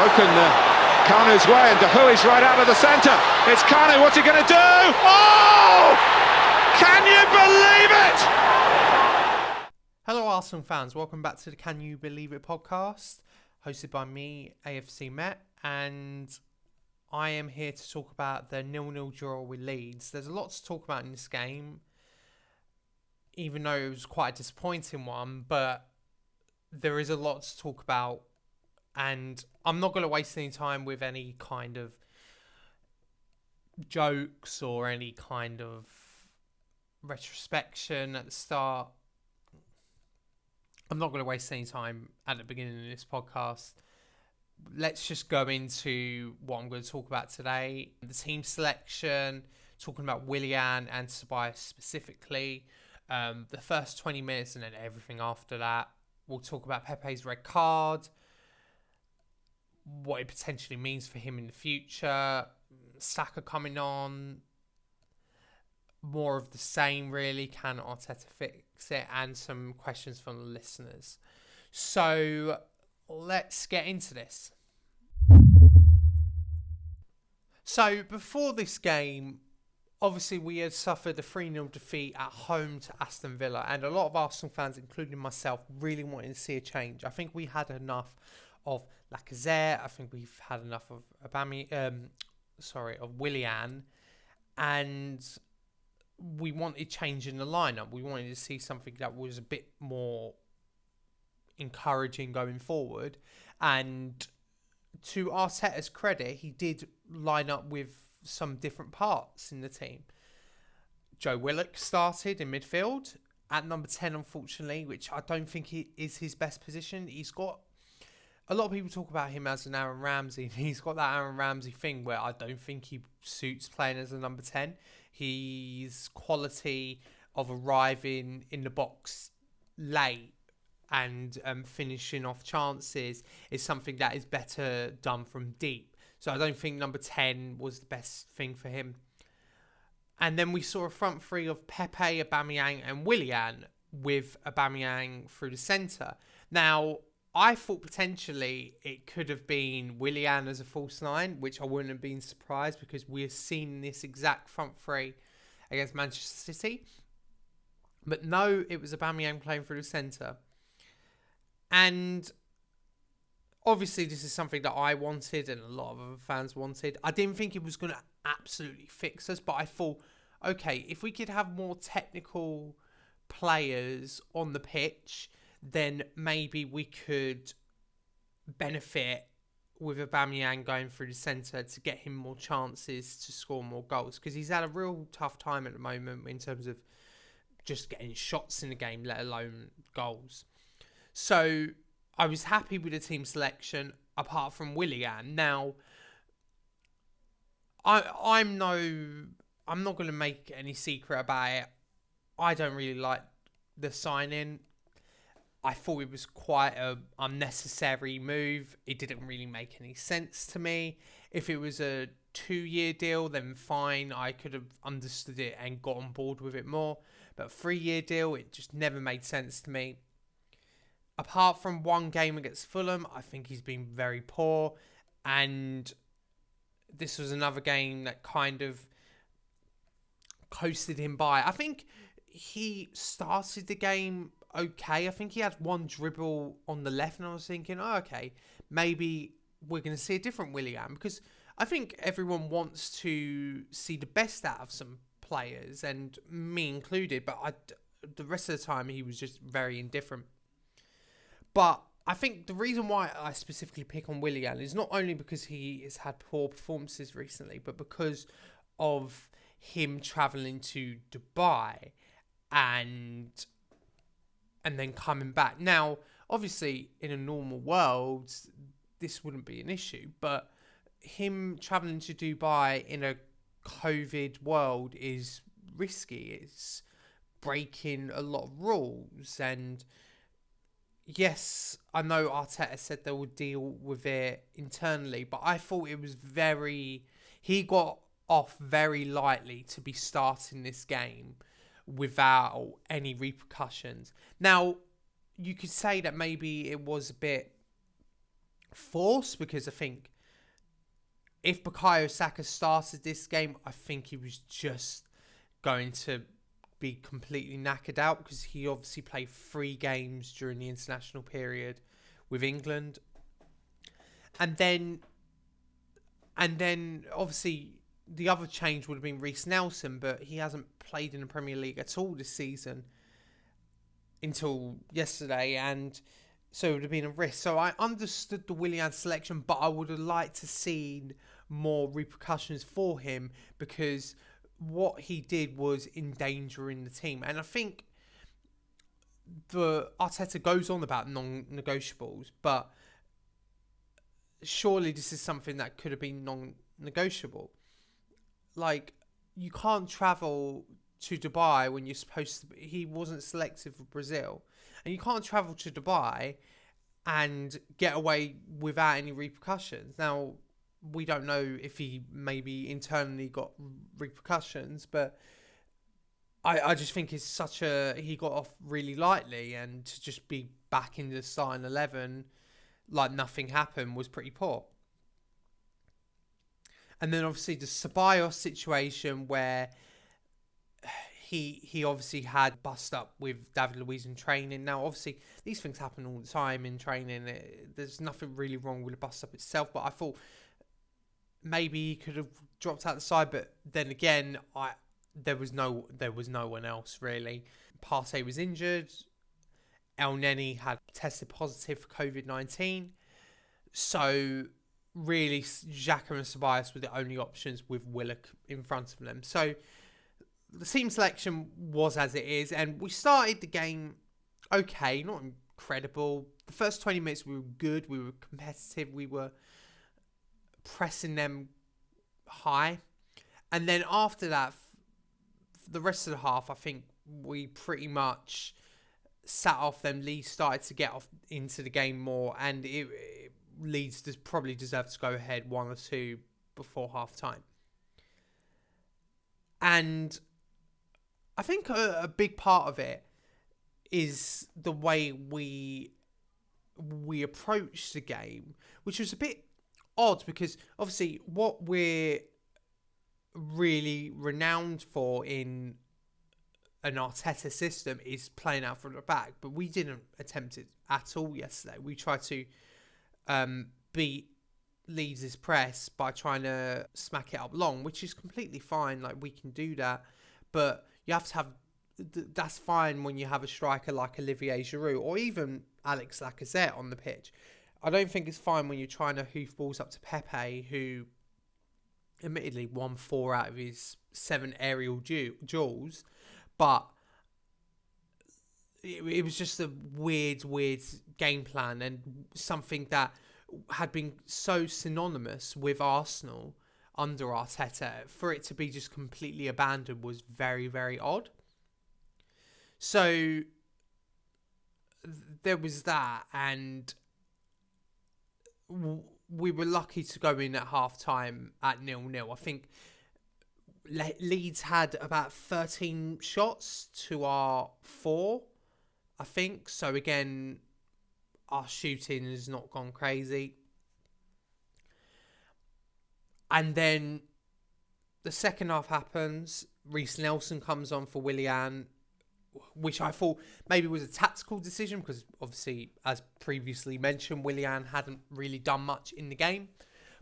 broken Kanu's way, and Dahui's right out of the centre. It's Kanu, what's he going to do? Oh! Can you believe it? Hello Arsenal fans, welcome back to the Can You Believe It podcast, hosted by me, AFC Met, and I am here to talk about the 0-0 draw with Leeds. There's a lot to talk about in this game, even though it was quite a disappointing one, but there is a lot to talk about, and I'm not going to waste any time with any kind of jokes or any kind of retrospection at the start. I'm not going to waste any time at the beginning of this podcast. Let's just go into what I'm going to talk about today. The team selection, talking about Willian and Tobias specifically. The first 20 minutes and then everything after that. We'll talk about Pepe's red card, what it potentially means for him in the future, Saka coming on, more of the same really, can Arteta fix it, and some questions from the listeners. So let's get into this. So before this game, obviously we had suffered a 3-0 defeat at home to Aston Villa, and a lot of Arsenal fans, including myself, really wanted to see a change. I think we had enough of Lacazette. I think we've had enough of Willian, and we wanted change in the lineup. We wanted to see something that was a bit more encouraging going forward. And to Arteta's credit, he did line up with some different parts in the team. Joe Willock started in midfield at number 10, unfortunately, which I don't think is his best position. He's got a lot of people talk about him as an Aaron Ramsey, and he's got that Aaron Ramsey thing where I don't think he suits playing as a number 10. His quality of arriving in the box late and finishing off chances is something that is better done from deep. So I don't think number 10 was the best thing for him. And then we saw a front three of Pepe, Aubameyang and Willian, with Aubameyang through the centre. Now, I thought potentially it could have been Willian as a false nine, which I wouldn't have been surprised because we have seen this exact front three against Manchester City. But no, it was Aubameyang playing through the centre. And obviously this is something that I wanted and a lot of other fans wanted. I didn't think it was going to absolutely fix us, but I thought, okay, if we could have more technical players on the pitch, then maybe we could benefit with Aubameyang going through the centre to get him more chances to score more goals. Because he's had a real tough time at the moment in terms of just getting shots in the game, let alone goals. So I was happy with the team selection, apart from Willian. Now, I'm not going to make any secret about it. I don't really like the signing. I thought it was quite an unnecessary move. It didn't really make any sense to me. If it was a 2-year deal, then fine. I could have understood it and got on board with it more. But a 3-year deal, it just never made sense to me. Apart from one game against Fulham, I think he's been very poor. And this was another game that kind of coasted him by. I think he started the game okay. I think he had one dribble on the left, and I was thinking, oh, okay, maybe we're going to see a different Willian, because I think everyone wants to see the best out of some players, and me included, but the rest of the time he was just very indifferent. But I think the reason why I specifically pick on Willian is not only because he has had poor performances recently, but because of him travelling to Dubai and then coming back. Now, obviously, in a normal world, this wouldn't be an issue, but him travelling to Dubai in a COVID world is risky. It's breaking a lot of rules, and yes, I know Arteta said they would deal with it internally, but I thought it was he got off very lightly to be starting this game without any repercussions. Now, you could say that maybe it was a bit force, because I think if Bukayo Saka started this game, I think he was just going to be completely knackered out, because he obviously played 3 games during the international period with England. And then obviously the other change would have been Reece Nelson, but he hasn't played in the Premier League at all this season until yesterday, and so it would have been a risk. So I understood the Willian selection, but I would have liked to see more repercussions for him, because what he did was endangering the team. And I think the Arteta goes on about non-negotiables, but surely this is something that could have been non-negotiable. Like, you can't travel to Dubai when you're supposed to be. He wasn't selected for Brazil, and you can't travel to Dubai and get away without any repercussions. Now, we don't know if he maybe internally got repercussions, but I just think it's he got off really lightly, and to just be back in the starting 11 like nothing happened was pretty poor. And then obviously the Ceballos situation, where he obviously had bust up with David Luiz in training. Now, obviously, these things happen all the time in training. There's nothing really wrong with the bust up itself, but I thought maybe he could have dropped out the side. But then again, there was no one else really. Partey was injured. El Neni had tested positive for COVID-19. So really, Xhaka and Ceballos were the only options, with Willock in front of them. So the team selection was as it is, and we started the game okay, not incredible. The first 20 minutes we were good, we were competitive, we were pressing them high. And then after that, the rest of the half, I think we pretty much sat off them. Leeds started to get off into the game more, and Leeds probably deserved to go ahead 1 or 2 before half time. And I think a big part of it is the way we approached the game, which was a bit odd, because obviously what we're really renowned for in an Arteta system is playing out from the back, but we didn't attempt it at all yesterday. We tried to beat Leeds' press by trying to smack it up long, which is completely fine. Like, we can do that, but you have to have. That's fine when you have a striker like Olivier Giroud or even Alex Lacazette on the pitch. I don't think it's fine when you're trying to hoof balls up to Pepe, who admittedly won 4 out of his 7 aerial duels, but it was just a weird game plan, and something that had been so synonymous with Arsenal under Arteta. For it to be just completely abandoned was very, very odd. So there was that, and we were lucky to go in at half-time at 0-0. I think Leeds had about 13 shots to our 4, I think. So again, our shooting has not gone crazy. And then the second half happens. Reece Nelson comes on for Willian, which I thought maybe was a tactical decision, because obviously, as previously mentioned, Willian hadn't really done much in the game.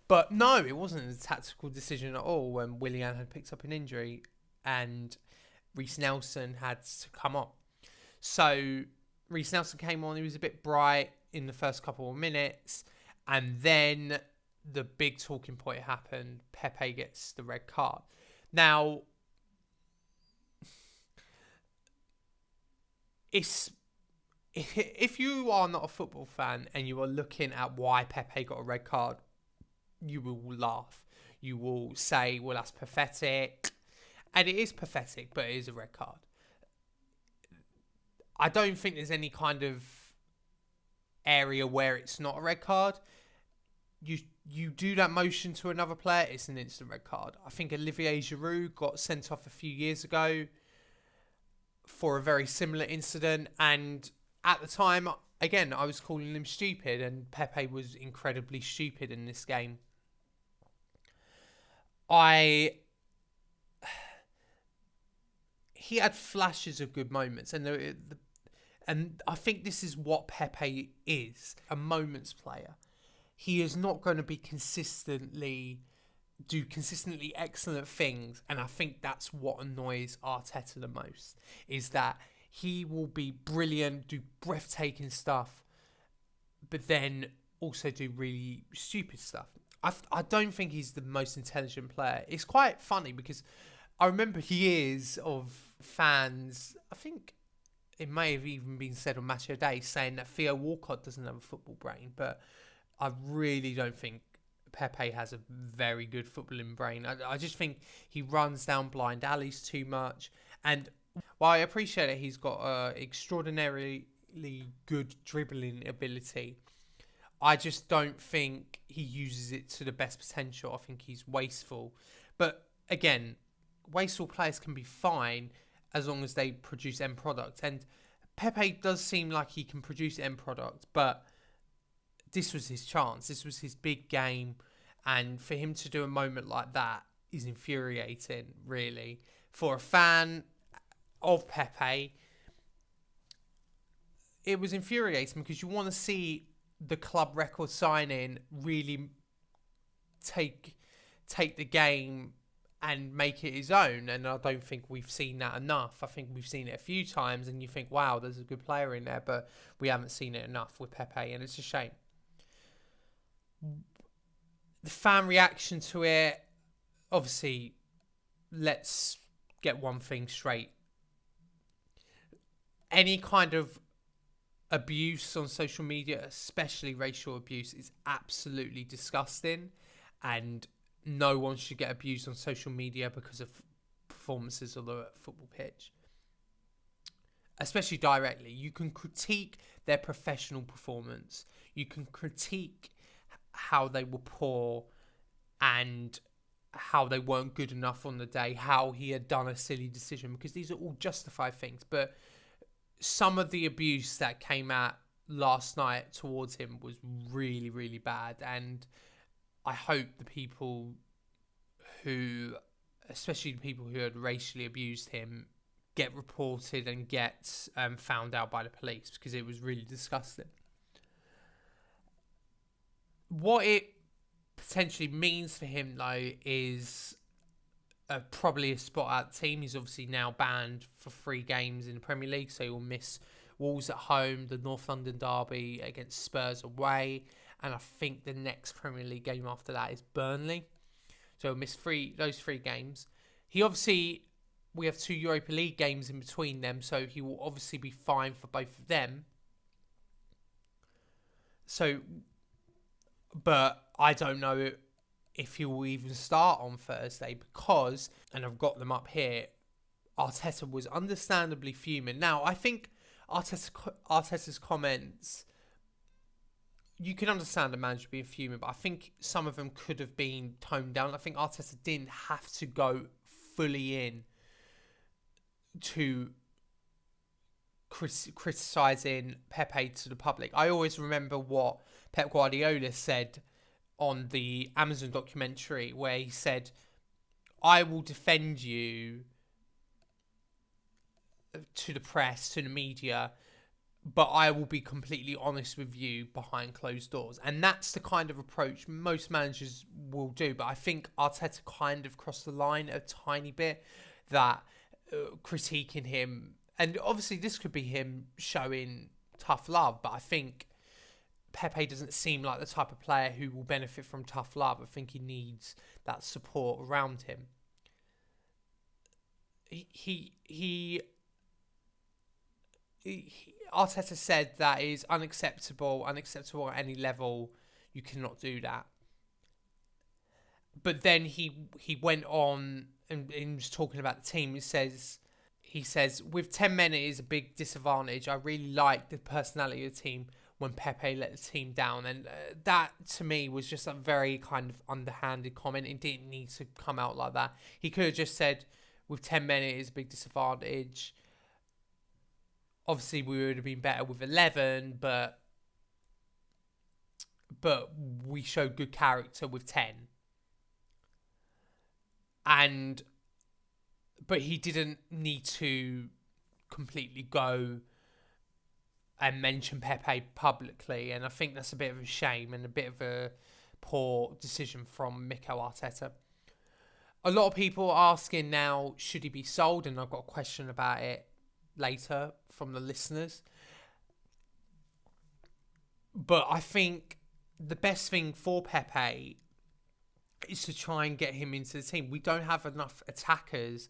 But no, it wasn't a tactical decision at all when Willian had picked up an injury and Reece Nelson had to come on. So Reece Nelson came on, he was a bit bright in the first couple of minutes, and then the big talking point happened. Pepe gets the red card. Now, if you are not a football fan and you are looking at why Pepe got a red card, you will laugh. You will say, well, that's pathetic. And it is pathetic, but it is a red card. I don't think there's any kind of area where it's not a red card. You do that motion to another player, it's an instant red card. I think Olivier Giroud got sent off a few years ago for a very similar incident, and at the time again, I was calling him stupid, and Pepe was incredibly stupid in this game. He had flashes of good moments, and I think this is what Pepe is, a moments player. He is not going to be consistently excellent things, and I think that's what annoys Arteta the most, is that he will be brilliant, do breathtaking stuff, but then also do really stupid stuff. I don't think he's the most intelligent player. It's quite funny because I remember years of fans, I think it may have even been said on Match of the Day, saying that Theo Walcott doesn't have a football brain, but I really don't think Pepe has a very good footballing brain. I just think he runs down blind alleys too much. And while I appreciate that he's got extraordinarily good dribbling ability, I just don't think he uses it to the best potential. I think he's wasteful. But again, wasteful players can be fine as long as they produce end product. And Pepe does seem like he can produce end product, but this was his chance. This was his big game. And for him to do a moment like that is infuriating, really. For a fan of Pepe, it was infuriating because you want to see the club record signing really take the game and make it his own, and I don't think we've seen that enough. I think we've seen it a few times and you think, wow, there's a good player in there, but we haven't seen it enough with Pepe, and it's a shame. The fan reaction to it, obviously, let's get one thing straight. Any kind of abuse on social media, especially racial abuse, is absolutely disgusting, and no one should get abused on social media because of performances on the football pitch, especially directly. You can critique their professional performance, you can critique how they were poor and how they weren't good enough on the day, how he had done a silly decision, because these are all justified things. But some of the abuse that came out last night towards him was really, really bad. And I hope the people who, especially the people who had racially abused him, get reported and get found out by the police, because it was really disgusting. What it potentially means for him, though, is probably a spot out the team. He's obviously now banned for 3 games in the Premier League, so he will miss Wolves at home, the North London derby against Spurs away, and I think the next Premier League game after that is Burnley. So he'll miss those 3 games. We have 2 Europa League games in between them, so he will obviously be fine for both of them. But I don't know if he will even start on Thursday because, and I've got them up here, Arteta was understandably fuming. Now, I think Arteta's comments, you can understand the manager being fuming, but I think some of them could have been toned down. I think Arteta didn't have to go fully in to criticising Pepe to the public. I always remember what Pep Guardiola said on the Amazon documentary, where he said, I will defend you to the press, to the media, but I will be completely honest with you behind closed doors. And that's the kind of approach most managers will do. But I think Arteta kind of crossed the line a tiny bit, that critiquing him, and obviously this could be him showing tough love, but I think Pepe doesn't seem like the type of player who will benefit from tough love. I think he needs that support around him. Arteta said that is unacceptable at any level. You cannot do that. But then he went on and was talking about the team. He says, with 10 men, it is a big disadvantage. I really like the personality of the team when Pepe let the team down. And that, to me, was just a very kind of underhanded comment. It didn't need to come out like that. He could have just said, with 10 men, it is a big disadvantage. Obviously, we would have been better with 11, but we showed good character with 10. But he didn't need to completely go and mention Pepe publicly, and I think that's a bit of a shame and a bit of a poor decision from Mikel Arteta. A lot of people are asking now, should he be sold? And I've got a question about it later from the listeners. But I think the best thing for Pepe is to try and get him into the team. We don't have enough attackers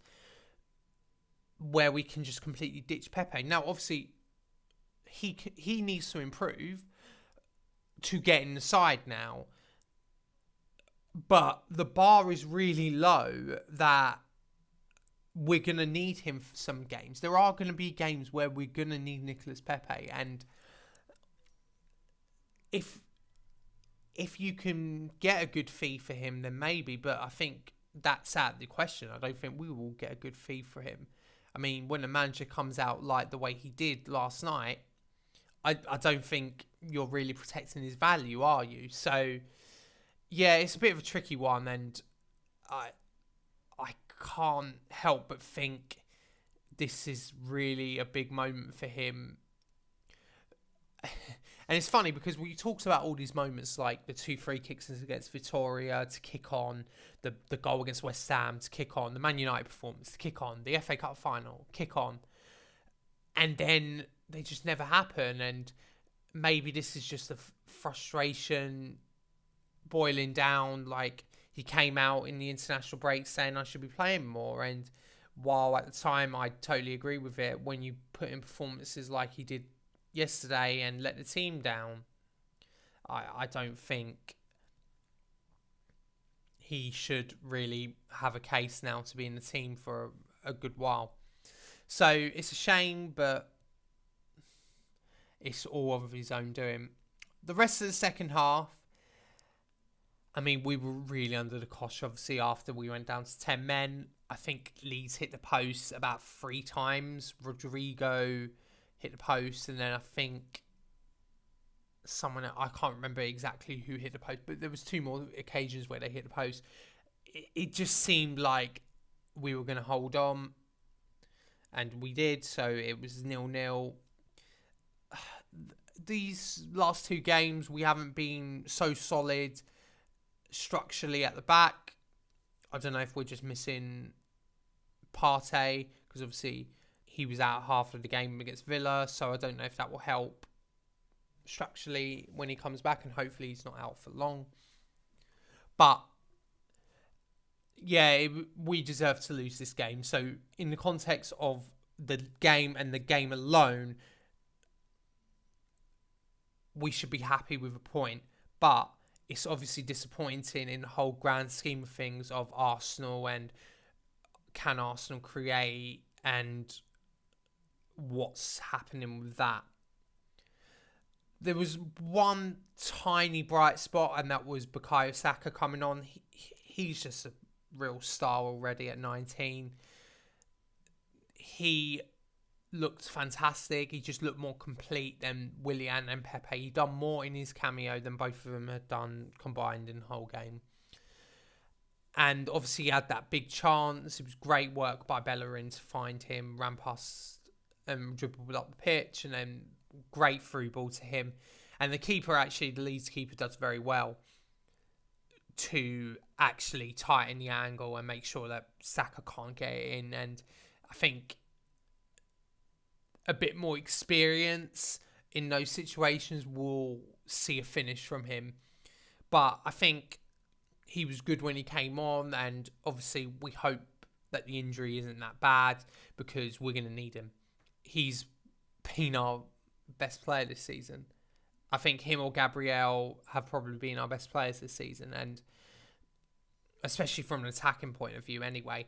where we can just completely ditch Pepe. Now, obviously, he needs to improve to get in the side now. But the bar is really low that we're going to need him for some games. There are going to be games where we're going to need Nicolas Pepe. And if you can get a good fee for him, then maybe. But I think that's out of the question. I don't think we will get a good fee for him. I mean, when a manager comes out like the way he did last night, I don't think you're really protecting his value, are you? So, yeah, it's a bit of a tricky one, and I can't help but think this is really a big moment for him. And it's funny because we talked about all these moments, like the 2 free kicks against Victoria to kick on, the goal against West Ham to kick on, the Man United performance to kick on, the FA Cup final, kick on. And then they just never happen. And maybe this is just a frustration boiling down. Like, he came out in the international break saying I should be playing more. And while at the time I totally agree with it, when you put in performances like he did yesterday and let the team down, I don't think he should really have a case now to be in the team for a good while. So it's a shame, but it's all of his own doing. The rest of the second half, I mean, we were really under the cosh, obviously, after we went down to 10 men. I think Leeds hit the post about 3 times. Rodrigo hit the post, and then I think someone, I can't remember exactly who hit the post, but there was 2 more occasions where they hit the post. It just seemed like we were going to hold on, and we did, so it was 0-0. These last 2 games, we haven't been so solid structurally at the back. I don't know if we're just missing Partey, because obviously he was out half of the game against Villa, so I don't know if that will help structurally when he comes back, and hopefully he's not out for long. But yeah, we deserve to lose this game. So in the context of the game and the game alone, we should be happy with a point. But it's obviously disappointing in the whole grand scheme of things of Arsenal, and can Arsenal create, and what's happening with that. There was one tiny bright spot, and that was Bukayo Saka coming on. He's just a real star already at 19. He looked fantastic. He just looked more complete than Willian and Pepe. He done more in his cameo than both of them had done combined in the whole game. And obviously he had that big chance. It was great work by Bellerin to find him, ran past and dribbled up the pitch, and then great through ball to him. And the keeper, actually, the Leeds keeper, does very well to actually tighten the angle and make sure that Saka can't get it in. And I think a bit more experience in those situations will see a finish from him. But I think he was good when he came on, and obviously we hope that the injury isn't that bad, because we're going to need him. He's been our best player this season. I think him or Gabriel have probably been our best players this season, and especially from an attacking point of view anyway.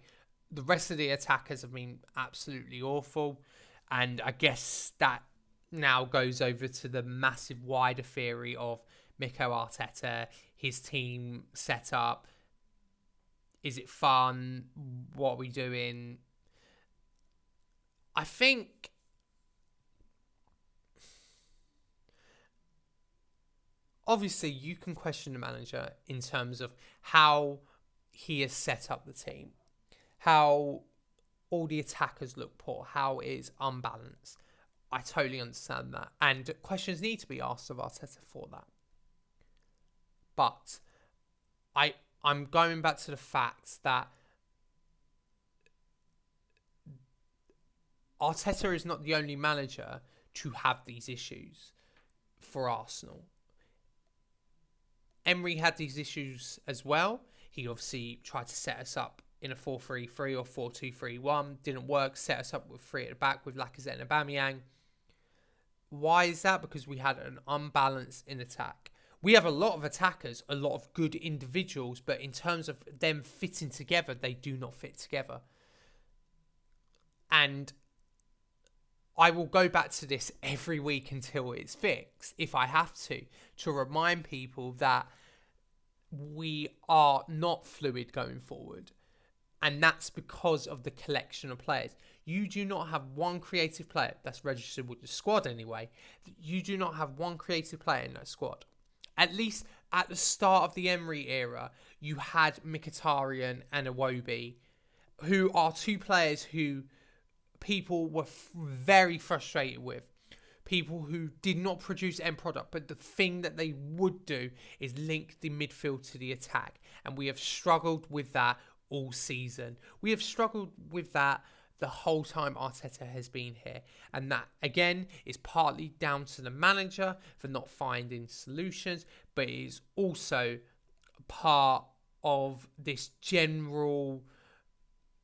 The rest of the attackers have been absolutely awful, and I guess that now goes over to the massive wider theory of Mikel Arteta, his team setup. Is it fun? What are we doing? I think obviously you can question the manager in terms of how he has set up the team, how all the attackers look poor, how it is unbalanced. I totally understand that. And questions need to be asked of Arteta for that. But I'm going back to the fact that Arteta is not the only manager to have these issues for Arsenal. Emery had these issues as well. He obviously tried to set us up in a 4-3-3 or 4-2-3-1. Didn't work. Set us up with three at the back with Lacazette and Aubameyang. Why is that? Because we had an unbalance in attack. We have a lot of attackers, a lot of good individuals, but in terms of them fitting together, they do not fit together. And I will go back to this every week until it's fixed, if I have to remind people that we are not fluid going forward. And that's because of the collection of players. You do not have one creative player that's registered with the squad anyway. You do not have one creative player in that squad. At least at the start of the Emery era, you had Mkhitaryan and Iwobi, who are two players who people were very frustrated with. People who did not produce end product, but the thing that they would do is link the midfield to the attack. And we have struggled with that all season. We have struggled with that the whole time Arteta has been here. And that, again, is partly down to the manager for not finding solutions, but it is also part of this general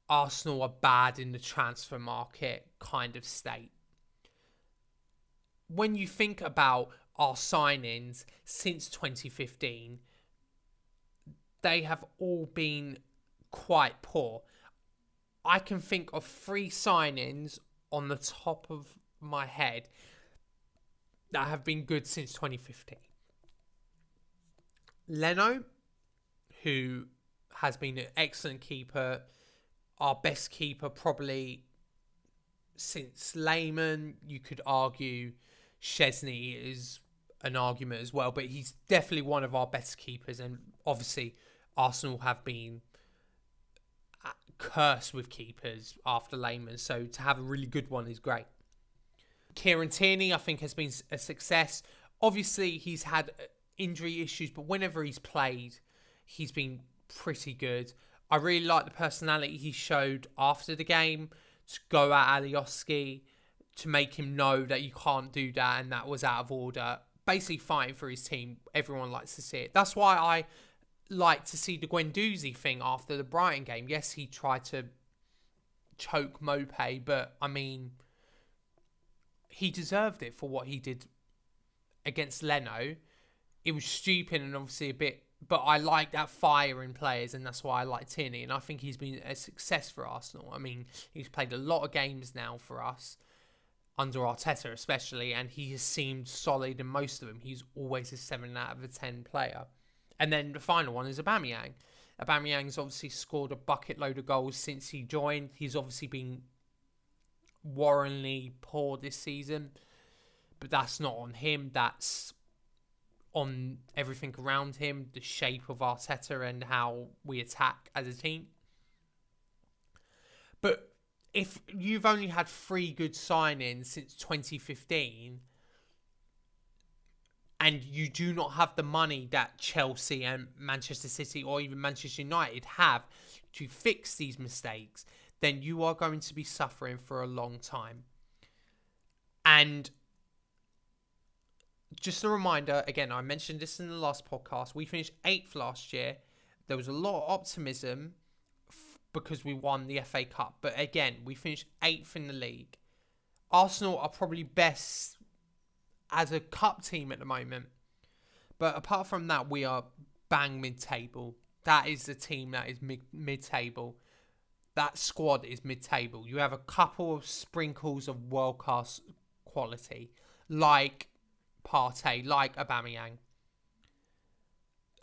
Arsenal are bad in the transfer market kind of state. When you think about our signings since 2015, they have all been quite poor. I can think of 3 signings on the top of my head that have been good since 2015. Leno, who has been an excellent keeper, our best keeper probably since Lehmann. You could argue Szczesny is an argument as well, but he's definitely one of our best keepers. And obviously, Arsenal have been cursed with keepers after Lehmann, so to have a really good one is great. Kieran Tierney, I think, has been a success. Obviously, he's had injury issues, but whenever he's played, he's been pretty good. I really like the personality he showed after the game to go at Alioski, to make him know that you can't do that and that was out of order. Basically fighting for his team. Everyone likes to see it. That's why I like to see the Guendouzi thing after the Brighton game. Yes, he tried to choke Mope, but I mean, he deserved it for what he did against Leno. It was stupid and obviously a bit, but I like that fire in players, and that's why I like Tierney, and I think he's been a success for Arsenal. I mean, he's played a lot of games now for us, under Arteta especially, and he has seemed solid in most of them. He's always a 7 out of 10 player. And then the final one is Aubameyang. Aubameyang's obviously scored a bucket load of goals since he joined. He's obviously been worryingly poor this season, but that's not on him. That's on everything around him, the shape of Arteta and how we attack as a team. But if you've only had 3 good signings since 2015, and you do not have the money that Chelsea and Manchester City or even Manchester United have to fix these mistakes, then you are going to be suffering for a long time. And just a reminder, again, I mentioned this in the last podcast, we finished 8th last year. There was a lot of optimism because we won the FA Cup. But again, we finished 8th in the league. Arsenal are probably best as a cup team at the moment. But apart from that, we are bang mid-table. That is the team that is mid-table. That squad is mid-table. You have a couple of sprinkles of world-class quality, like Partey, like Aubameyang.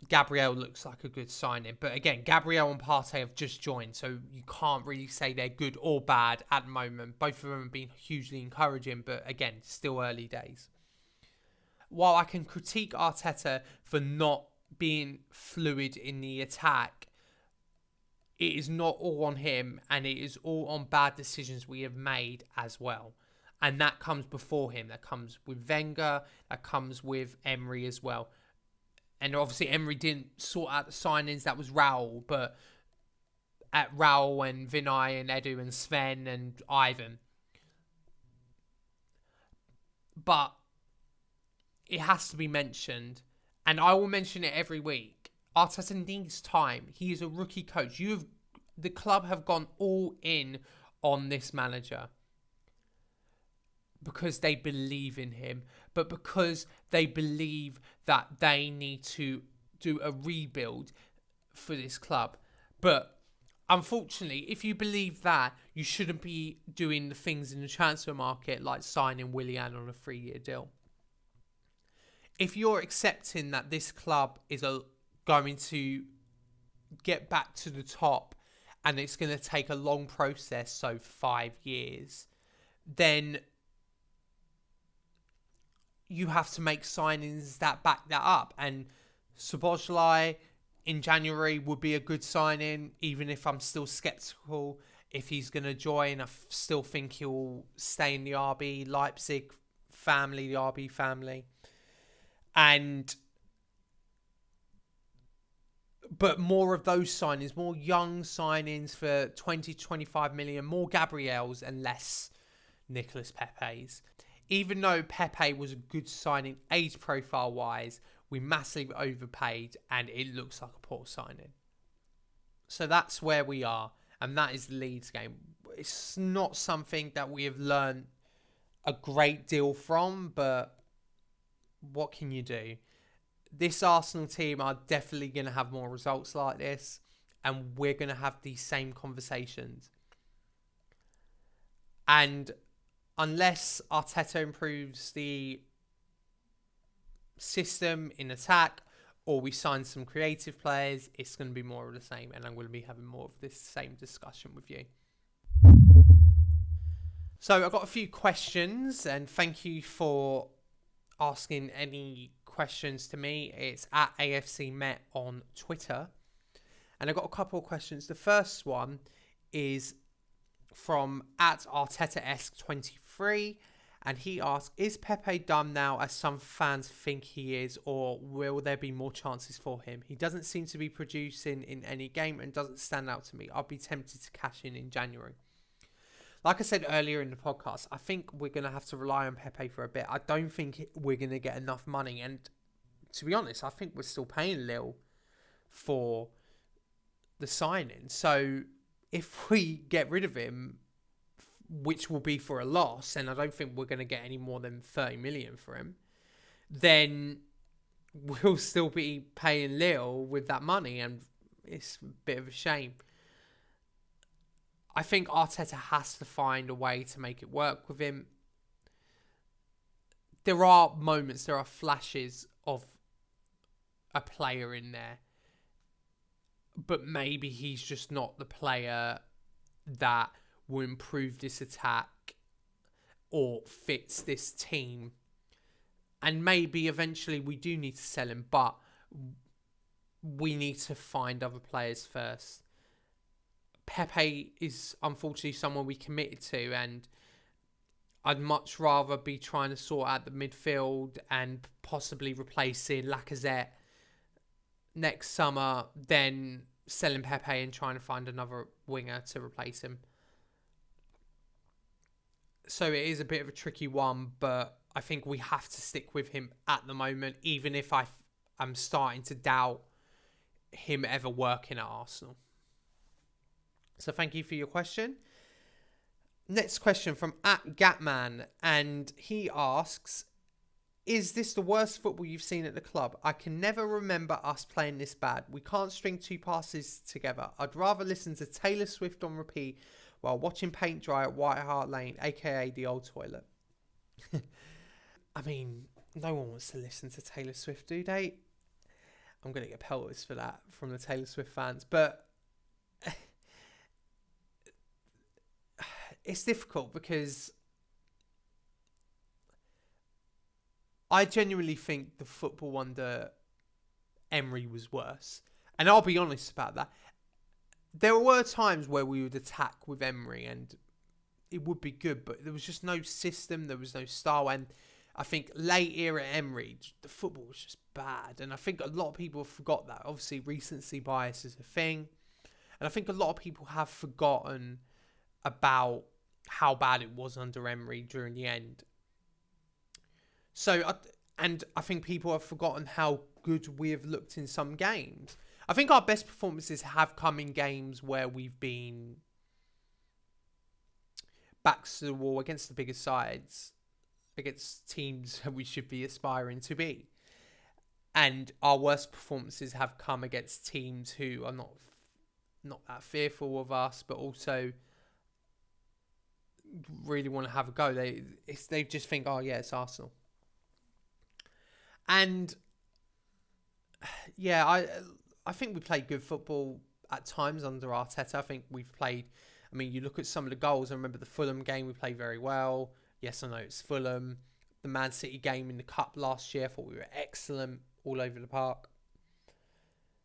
Gabriel looks like a good signing. But again, Gabriel and Partey have just joined, so you can't really say they're good or bad at the moment. Both of them have been hugely encouraging, but again, still early days. while I can critique Arteta for not being fluid in the attack, it is not all on him, and it is all on bad decisions we have made as well. And that comes before him. That comes with Wenger. That comes with Emery as well. And obviously Emery didn't sort out the signings. That was Raul. But at Raul and Vinay and Edu and Sven and Ivan. But it has to be mentioned. And I will mention it every week. Arteta needs time. He is a rookie coach. The club have gone all in on this manager because they believe in him, but because they believe that they need to do a rebuild for this club. But unfortunately, if you believe that, you shouldn't be doing the things in the transfer market like signing Willian on a 3-year deal. If you're accepting that this club is going to get back to the top and it's going to take a long process, so 5 years, then you have to make signings that back that up. And Szoboszlai in January would be a good signing, even if I'm still sceptical if he's going to join. I still think he'll stay in the RB Leipzig family, the RB family. But more of those signings, more young signings for 20 to 25 million, more Gabriels and less Nicolas Pepe's. Even though Pepe was a good signing age profile wise, we massively overpaid and it looks like a poor signing. So that's where we are, and that is the Leeds game. It's not something that we have learned a great deal from, but what can you do? This Arsenal team are definitely going to have more results like this, and we're going to have these same conversations. And unless Arteta improves the system in attack, or we sign some creative players, it's going to be more of the same, and I'm going to be having more of this same discussion with you. So I've got a few questions, and thank you for asking any questions to me. It's at AFC Met on Twitter, and I've got a couple of questions. The first one is from at Arteta-esque23, and he asks, is Pepe done now as some fans think he is, or will there be more chances for him? He doesn't seem to be producing in any game and doesn't stand out to me. I'll be tempted to cash in January. Like I said earlier in the podcast, I think we're going to have to rely on Pepe for a bit. I don't think we're going to get enough money. And to be honest, I think we're still paying Lille for the signing. So if we get rid of him, which will be for a loss, and I don't think we're going to get any more than 30 million for him, then we'll still be paying Lille with that money. And it's a bit of a shame. I think Arteta has to find a way to make it work with him. There are moments, there are flashes of a player in there, but maybe he's just not the player that will improve this attack or fits this team. And maybe eventually we do need to sell him, but we need to find other players first. Pepe is unfortunately someone we committed to, and I'd much rather be trying to sort out the midfield and possibly replacing Lacazette next summer than selling Pepe and trying to find another winger to replace him. So it is a bit of a tricky one, but I think we have to stick with him at the moment, even if I'm starting to doubt him ever working at Arsenal. So thank you for your question. Next question from at Gatman, and he asks, is this the worst football you've seen at the club? I can never remember us playing this bad. We can't string 2 passes together. I'd rather listen to Taylor Swift on repeat while watching paint dry at White Hart Lane, aka the old toilet. I mean, no one wants to listen to Taylor Swift, do they? I'm going to get pelters for that from the Taylor Swift fans, but it's difficult because I genuinely think the football under Emery was worse. And I'll be honest about that. There were times where we would attack with Emery and it would be good, but there was just no system, there was no style. And I think late era Emery, the football was just bad. And I think a lot of people forgot that. Obviously, recency bias is a thing. And I think a lot of people have forgotten about how bad it was under Emery during the end. And I think people have forgotten how good we have looked in some games. I think our best performances have come in games where we've been backs to the wall against the bigger sides, against teams we should be aspiring to be. And our worst performances have come against teams who are not that fearful of us, but also really want to have a go. They just think, oh yeah, it's Arsenal. And yeah, I think we played good football at times under Arteta. I think we've played, I mean, you look at some of the goals. I remember the Fulham game, we played very well. Yes, I know it's Fulham. The Man City game in the Cup last year, I thought we were excellent all over the park.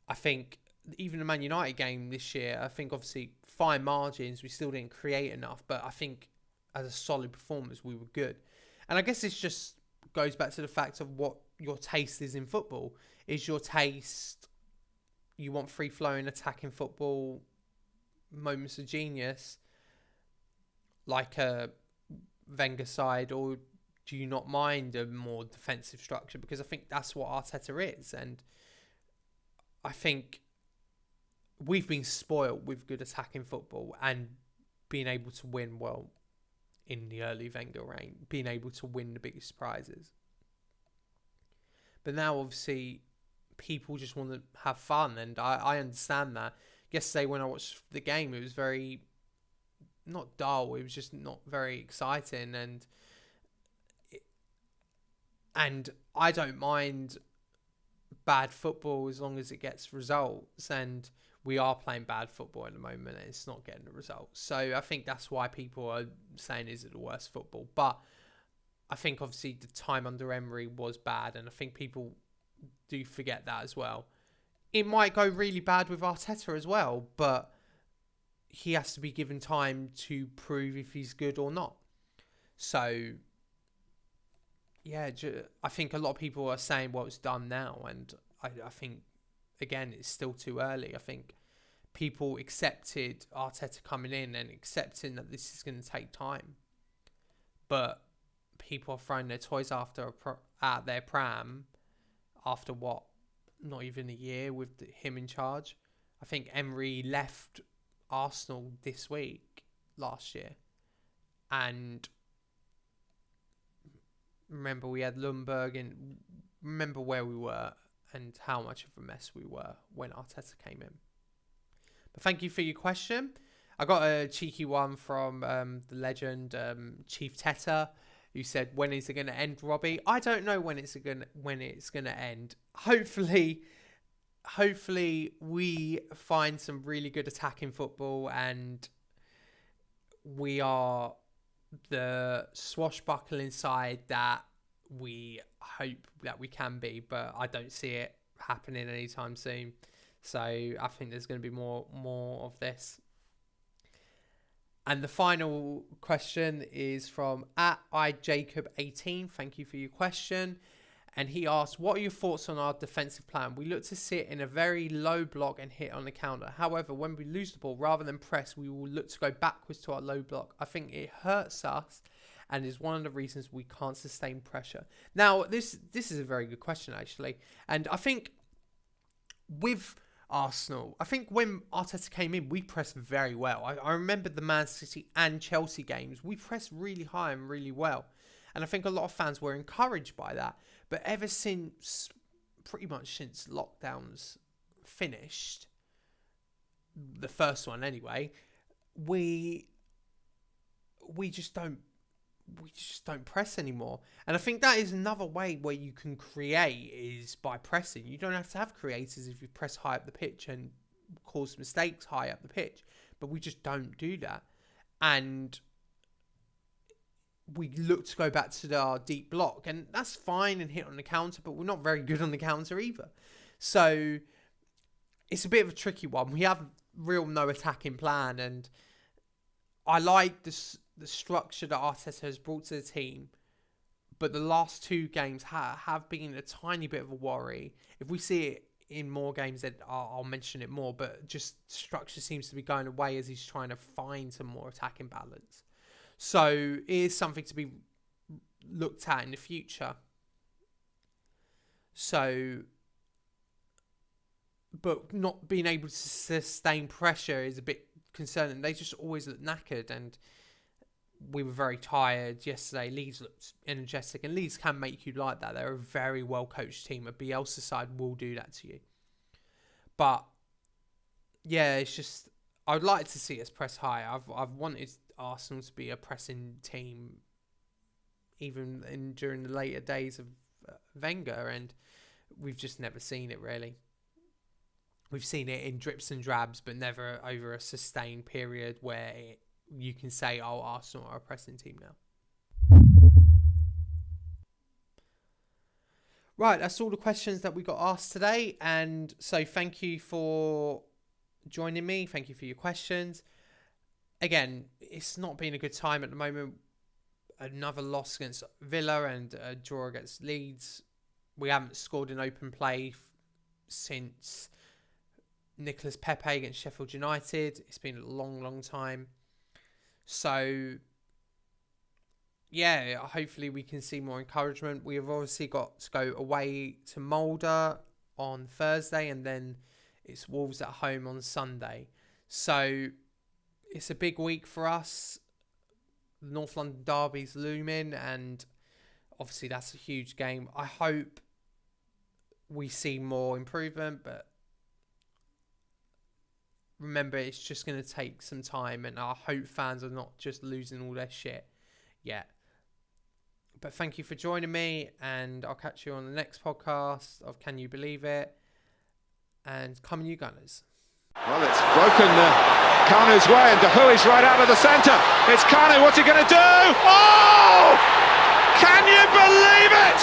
I think even the Man United game this year, I think obviously fine margins, we still didn't create enough, but I think as a solid performance, we were good. And I guess this just goes back to the fact of what your taste is in football. Is your taste, you want free-flowing attacking football, moments of genius, like a Wenger side, or do you not mind a more defensive structure? Because I think that's what Arteta is. And I think we've been spoiled with good attacking football and being able to win well in the early Wenger reign, being able to win the biggest prizes. But now, obviously, people just want to have fun, and I understand that. Yesterday, when I watched the game, it was very, not dull, it was just not very exciting, and I don't mind bad football as long as it gets results, and we are playing bad football at the moment, and it's not getting the results. So I think that's why people are saying, is it the worst football? But I think obviously the time under Emery was bad, and I think people do forget that as well. It might go really bad with Arteta as well, but he has to be given time to prove if he's good or not. So yeah, I think a lot of people are saying, well, it's done now, and I think, again, it's still too early. I think people accepted Arteta coming in and accepting that this is going to take time. But people are throwing their toys at their pram after what? Not even a year with him in charge. I think Emery left Arsenal this week last year. And remember, we had Lundberg, and remember where we were and how much of a mess we were when Arteta came in. But thank you for your question. I got a cheeky one from the legend Chief Teta, who said, "When is it going to end, Robbie?" I don't know when it's going to end. Hopefully we find some really good attacking football, and we are the swashbuckling side that we hope that we can be, but I don't see it happening anytime soon. So I think there's going to be more of this. And the final question is from @iJacob18. Thank you for your question. And he asked, what are your thoughts on our defensive plan? We look to sit in a very low block and hit on the counter. However, when we lose the ball, rather than press, we will look to go backwards to our low block. I think it hurts us and is one of the reasons we can't sustain pressure. Now, this is a very good question, actually. And I think with Arsenal, I think when Arteta came in, we pressed very well. I remember the Man City and Chelsea games. We pressed really high and really well. And I think a lot of fans were encouraged by that. But ever since, pretty much since lockdowns finished, the first one anyway, we just don't press anymore. And I think that is another way where you can create, is by pressing. You don't have to have creators if you press high up the pitch and cause mistakes high up the pitch. But we just don't do that. And we look to go back to our deep block, and that's fine and hit on the counter, but we're not very good on the counter either. So it's a bit of a tricky one. We have no attacking plan, and I like the structure that Arteta has brought to the team, but the last 2 games have been a tiny bit of a worry. If we see it in more games, then I'll mention it more, but just structure seems to be going away as he's trying to find some more attacking balance. So it is something to be looked at in the future. So, but not being able to sustain pressure is a bit concerning. They just always look knackered, and we were very tired yesterday. Leeds looked energetic, and Leeds can make you like that. They're a very well-coached team. A Bielsa side will do that to you. But, yeah, it's just, I would like to see us press high. I've wanted Arsenal to be a pressing team even during the later days of Wenger, and we've just never seen it, really. We've seen it in drips and drabs, but never over a sustained period where you can say, oh, Arsenal are a pressing team now. Right, that's all the questions that we got asked today. And so thank you for joining me. Thank you for your questions. Again, it's not been a good time at the moment. Another loss against Villa and a draw against Leeds. We haven't scored in open play since Nicholas Pepe against Sheffield United. It's been a long, long time. So, yeah, hopefully we can see more encouragement. We have obviously got to go away to Mulder on Thursday, and then it's Wolves at home on Sunday. So, it's a big week for us. The North London derby's looming, and obviously that's a huge game. I hope we see more improvement, but remember, it's just going to take some time, and I hope fans are not just losing all their shit yet. But thank you for joining me, and I'll catch you on the next podcast of Can You Believe It? And come you Gunners. Well, it's broken Kanu's way, and Hui's right out of the centre. It's Kanu, what's he going to do? Oh! Can you believe it?